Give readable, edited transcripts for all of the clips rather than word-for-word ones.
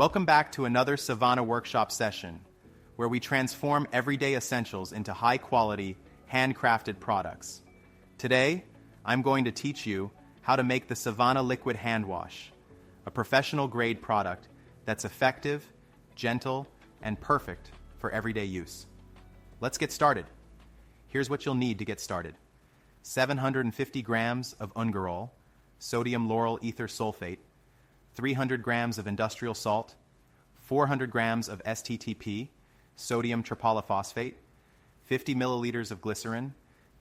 Welcome back to another Savannah Workshop session, where we transform everyday essentials into high-quality, handcrafted products. Today, I'm going to teach you how to make the Savannah Liquid Hand Wash, a professional-grade product that's effective, gentle, and perfect for everyday use. Let's get started. Here's what you'll need to get started. 750 grams of ungerol, sodium lauryl ether sulfate, 300 grams of industrial salt, 400 grams of STTP, sodium triphosphate, 50 milliliters of glycerin,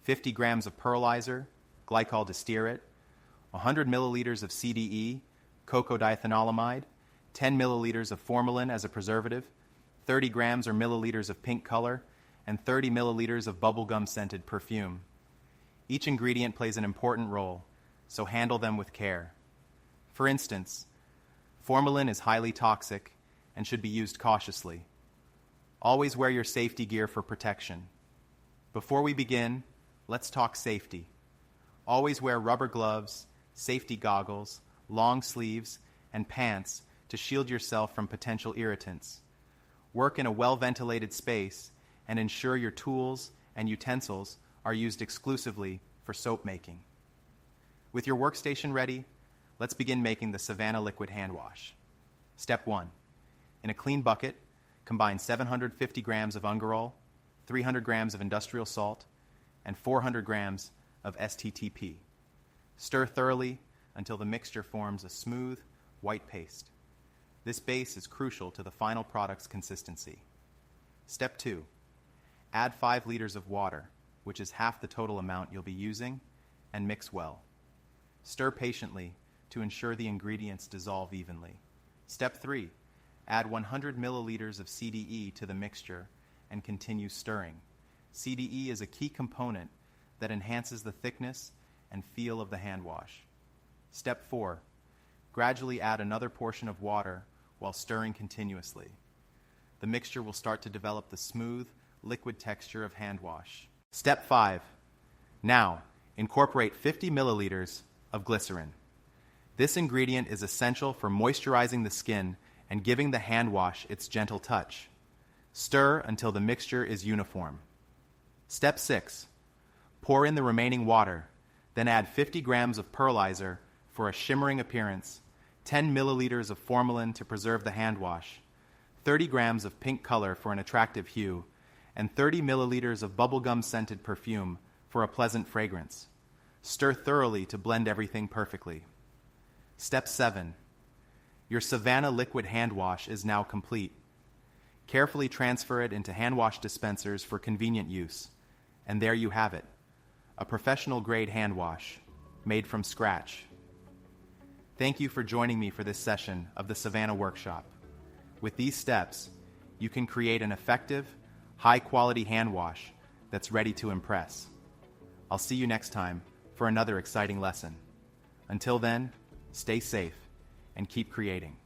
50 grams of pearlizer, glycol distearate, 100 milliliters of CDE, cocoa diethanolamide, 10 milliliters of formalin as a preservative, 30 grams or milliliters of pink color, and 30 milliliters of bubblegum-scented perfume. Each ingredient plays an important role, so handle them with care. For instance, formalin is highly toxic and should be used cautiously. Always wear your safety gear for protection. Before we begin, let's talk safety. Always wear rubber gloves, safety goggles, long sleeves, and pants to shield yourself from potential irritants. Work in a well-ventilated space and ensure your tools and utensils are used exclusively for soap making. With your workstation ready, let's begin making the Savannah Liquid Hand Wash. Step 1. In a clean bucket, combine 750 grams of ungerol, 300 grams of industrial salt, and 400 grams of STTP. Stir thoroughly until the mixture forms a smooth, white paste. This base is crucial to the final product's consistency. Step 2. Add 5 liters of water, which is half the total amount you'll be using, and mix well. Stir patiently to ensure the ingredients dissolve evenly. Step 3. Add 100 milliliters of CDE to the mixture and continue stirring. CDE is a key component that enhances the thickness and feel of the hand wash. Step 4. Gradually add another portion of water while stirring continuously. The mixture will start to develop the smooth, liquid texture of hand wash. Step 5. Now, incorporate 50 milliliters of glycerin. This ingredient is essential for moisturizing the skin and giving the hand wash its gentle touch. Stir until the mixture is uniform. Step 6. Pour in the remaining water, then add 50 grams of pearlizer for a shimmering appearance, 10 milliliters of formalin to preserve the hand wash, 30 grams of pink color for an attractive hue, and 30 milliliters of bubblegum-scented perfume for a pleasant fragrance. Stir thoroughly to blend everything perfectly. Step 7. Your Savannah Liquid Hand Wash is now complete. Carefully transfer it into hand wash dispensers for convenient use. And there you have it, a professional-grade hand wash, made from scratch. Thank you for joining me for this session of the Savannah Workshop. With these steps, you can create an effective, high-quality hand wash that's ready to impress. I'll see you next time for another exciting lesson. Until then, stay safe and keep creating.